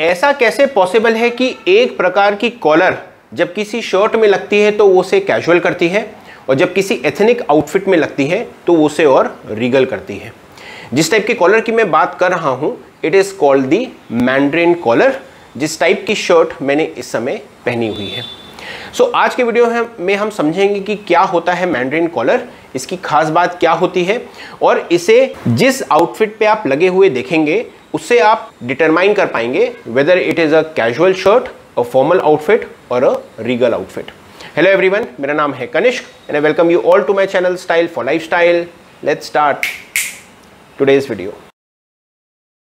ऐसा कैसे पॉसिबल है कि एक प्रकार की कॉलर जब किसी शर्ट में लगती है तो वो उसे कैजुअल करती है और जब किसी एथनिक आउटफिट में लगती है तो वो उसे और रीगल करती है। जिस टाइप की कॉलर की मैं बात कर रहा हूं, it is called the mandarin collar, जिस टाइप की शर्ट मैंने इस समय पहनी हुई है। आज के वीडियो में हम समझेंगे कि क्या होता है मैंड्रिन कॉलर, इसकी खास बात क्या होती है और इसे जिस आउटफिट पे आप लगे हुए देखेंगे उससे आप डिटरमाइन कर पाएंगे whether it is a casual shirt, a formal outfit और a regal outfit. Hello everyone, मेरा नाम है Kanishk and I welcome you all to my channel style for lifestyle. Let's start today's video.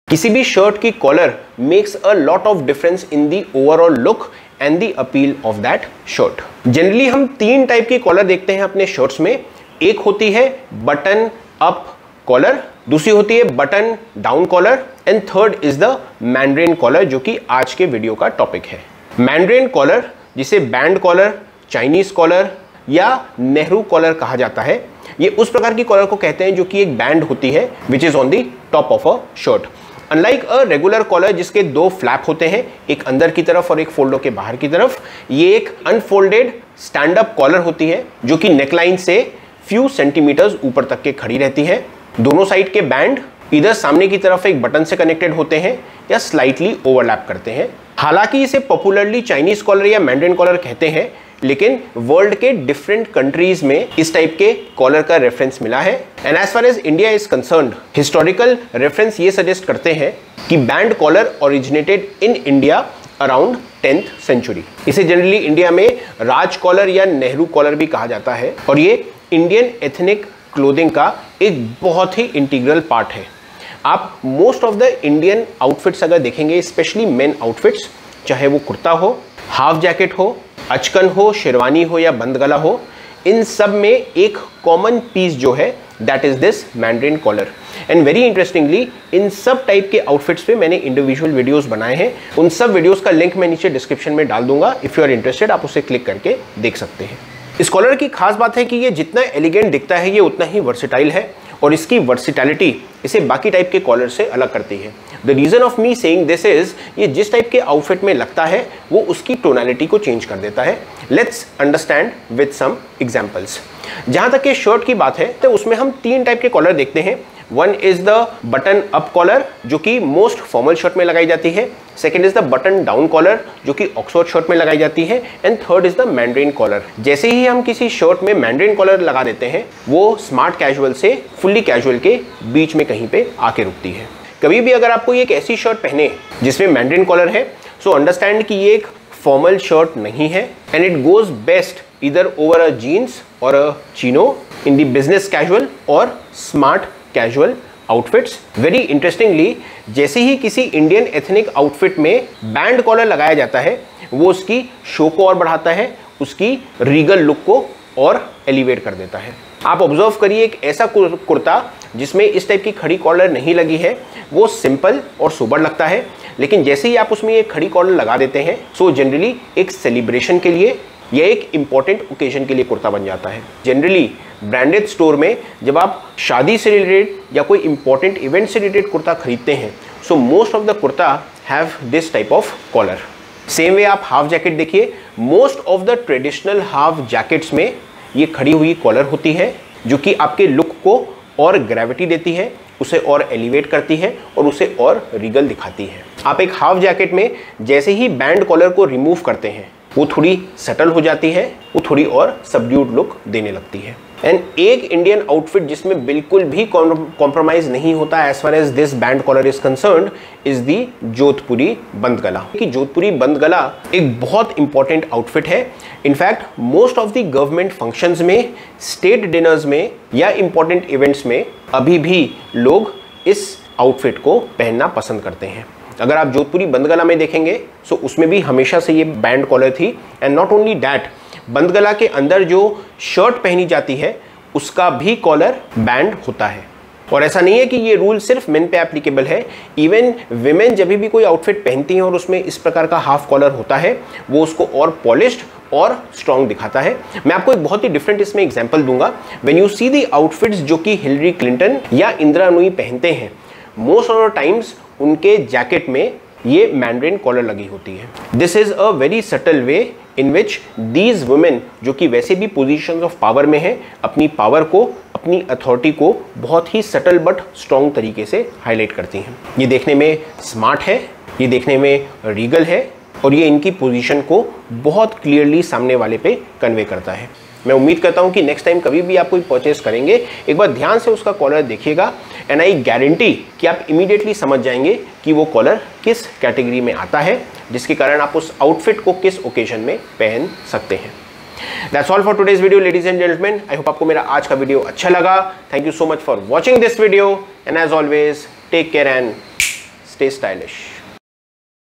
किसी भी शर्ट की collar makes a lot of difference in the overall look and the appeal of that shirt. Generally हम तीन type की collar देखते हैं अपने shirts में। एक होती है बटन अप कॉलर, दूसरी होती है button down collar and third is the mandarin collar, जो कि आज के वीडियो का टॉपिक है। मैंड्रिन कॉलर, जिसे बैंड कॉलर, चाइनीज कॉलर या नेहरू कॉलर कहा जाता है, ये उस प्रकार की कॉलर को कहते हैं जो कि एक बैंड होती है which is on the top of a shirt. Unlike a regular collar जिसके दो फ्लैप होते हैं, एक अंदर की तरफ और एक फोल्डर के बाहर की तरफ, ये एक अनफोल्डेड स्टैंड अप कॉलर होती है जो कि नेकलाइन से फ्यू सेंटीमीटर्स ऊपर तक के खड़ी रहती है। दोनों साइड के बैंड इधर सामने की तरफ एक बटन से कनेक्टेड होते हैं या स्लाइटली ओवरलैप करते हैं। हालांकि इसे पॉपुलरली चाइनीज कॉलर या मैंड्रिन कॉलर कहते हैं, लेकिन वर्ल्ड के डिफरेंट कंट्रीज में इस टाइप के कॉलर का रेफरेंस मिला है। And as far as India is concerned, historical reference ये सजेस्ट करते हैं कि band collar originated in India around 10th century. इसे जनरली इंडिया में राज कॉलर या नेहरू कॉलर भी कहा जाता है और ये इंडियन एथनिक क्लोथिंग का एक बहुत ही इंटीग्रल पार्ट है। आप most of the Indian outfits अगर देखेंगे, स्पेशली मेन आउटफिट्स, चाहे वो कुर्ता हो, हाफ जैकेट हो, अचकन हो, शेरवानी हो या बंद गला हो, इन सब में एक कॉमन पीस जो है that is this mandarin collar. And very interestingly, इन सब टाइप के आउटफिट्स पे मैंने इंडिविजुअल वीडियोस बनाए हैं। उन सब वीडियोस का लिंक मैं नीचे डिस्क्रिप्शन में डाल दूंगा। इफ यू आर इंटरेस्टेड आप उसे क्लिक करके देख सकते हैं। इस कॉलर की खास बात है कि ये जितना एलिगेंट दिखता है ये उतना ही वर्सेटाइल है और इसकी वर्सिटैलिटी इसे बाकी टाइप के कॉलर से अलग करती है। The reason of me saying this is, ये जिस टाइप के आउटफिट में लगता है वो उसकी टोनालिटी को चेंज कर देता है। Let's understand with some examples. जहां तक के शर्ट की बात है तो उसमें हम तीन टाइप के कॉलर देखते हैं। One is the button up collar जो कि मोस्ट फॉर्मल शर्ट में लगाई जाती है। Second is the button down collar जो कि ऑक्सफोर्ड शर्ट में लगाई जाती है and third is the mandarin collar. जैसे ही हम किसी शर्ट में मैंड्रिन कॉलर लगा देते हैं वो स्मार्ट कैजुअल से फुल्ली कैजुअल के बीच में कहीं पे आके रुकती है। कभी भी अगर आपको एक ऐसी शर्ट पहने जिसमें मैंड्रिन कॉलर है, सो अंडरस्टैंड कि ये एक फॉर्मल शर्ट नहीं है and it goes best either over a jeans or a chino in the business casual or smart casual outfits. Very interestingly, जैसे ही किसी इंडियन एथनिक आउटफिट में बैंड कॉलर लगाया जाता है वो उसकी शो को और बढ़ाता है, उसकी रीगल लुक को और एलिवेट कर देता है। आप ऑब्जर्व करिए, एक ऐसा कुर्ता जिसमें इस टाइप की खड़ी कॉलर नहीं लगी है वो सिंपल और सोबर लगता है, लेकिन जैसे ही आप उसमें एक खड़ी कॉलर लगा देते हैं सो जनरली एक सेलिब्रेशन के लिए यह एक इंपॉर्टेंट ओकेजन के लिए कुर्ता बन जाता है। जनरली ब्रांडेड स्टोर में जब आप शादी से रिलेटेड या कोई इंपॉर्टेंट इवेंट से रिलेटेड कुर्ता खरीदते हैं so most of the kurta have this type of collar. Same way आप हाफ जैकेट देखिए, most of the traditional half jackets में ये खड़ी हुई कॉलर होती है जो कि आपके लुक को और ग्रेविटी देती है, उसे और एलिवेट करती है और उसे और रीगल दिखाती है। आप एक हाफ जैकेट में जैसे ही बैंड कॉलर को रिमूव करते हैं वो थोड़ी सेटल हो जाती है, वो थोड़ी और सबड्यूड लुक देने लगती है। एंड एक इंडियन आउटफिट जिसमें बिल्कुल भी कॉम्प्रोमाइज नहीं होता as far as this band collar is concerned is the Jodhpuri bandhgala. कि जोधपुरी बंद गला एक बहुत इंपॉर्टेंट आउटफिट है। In fact most of the government functions में, स्टेट डिनर्स में या इंपॉर्टेंट इवेंट्स में अभी भी लोग इस आउटफिट को पहनना पसंद करते हैं। अगर आप जोधपुरी बंद गला में देखेंगे सो उसमें भी हमेशा से ये बैंड कॉलर थी एंड नॉट ओनली दैट, बंद गला के अंदर जो शर्ट पहनी जाती है उसका भी कॉलर बैंड होता है। और ऐसा नहीं है कि ये रूल सिर्फ मेन पे एप्लीकेबल है, इवन विमेन जब भी कोई आउटफिट पहनती हैं और उसमें इस प्रकार का हाफ कॉलर होता है वो उसको और पॉलिश्ड और स्ट्रॉन्ग दिखाता है। मैं आपको एक बहुत ही डिफरेंट इसमें एग्जांपल दूंगा। When you see the outfits जो कि हिलरी क्लिंटन या इंदिरा नूई पहनते हैं, मोस्ट ऑफ द टाइम्स उनके जैकेट में ये मैंड्रिन कॉलर लगी होती है। This is a very subtle way in which these women, जो कि वैसे भी पोजीशंस ऑफ पावर में है, अपनी पावर को, अपनी अथॉरिटी को बहुत ही सटल बट स्ट्रॉन्ग तरीके से हाईलाइट करती हैं। ये देखने में स्मार्ट है, ये देखने में रीगल है, और ये इनकी पोजीशन को बहुत क्लियरली सामने वाले पे कन्वे करता है। मैं उम्मीद करता हूँ कि नेक्स्ट टाइम कभी भी आप कोई परचेज करेंगे, एक बार ध्यान से उसका कॉलर देखिएगा, एंड आई गारंटी कि आप इमीडिएटली समझ जाएंगे कि वो कॉलर किस कैटेगरी में आता है, जिसके कारण आप उस आउटफिट को किस ओकेजन में पहन सकते हैं। That's all for today's video, ladies and gentlemen. I hope आपको मेरा आज का वीडियो अच्छा लगा। Thank you so much for watching this video, and as always, take care and stay stylish.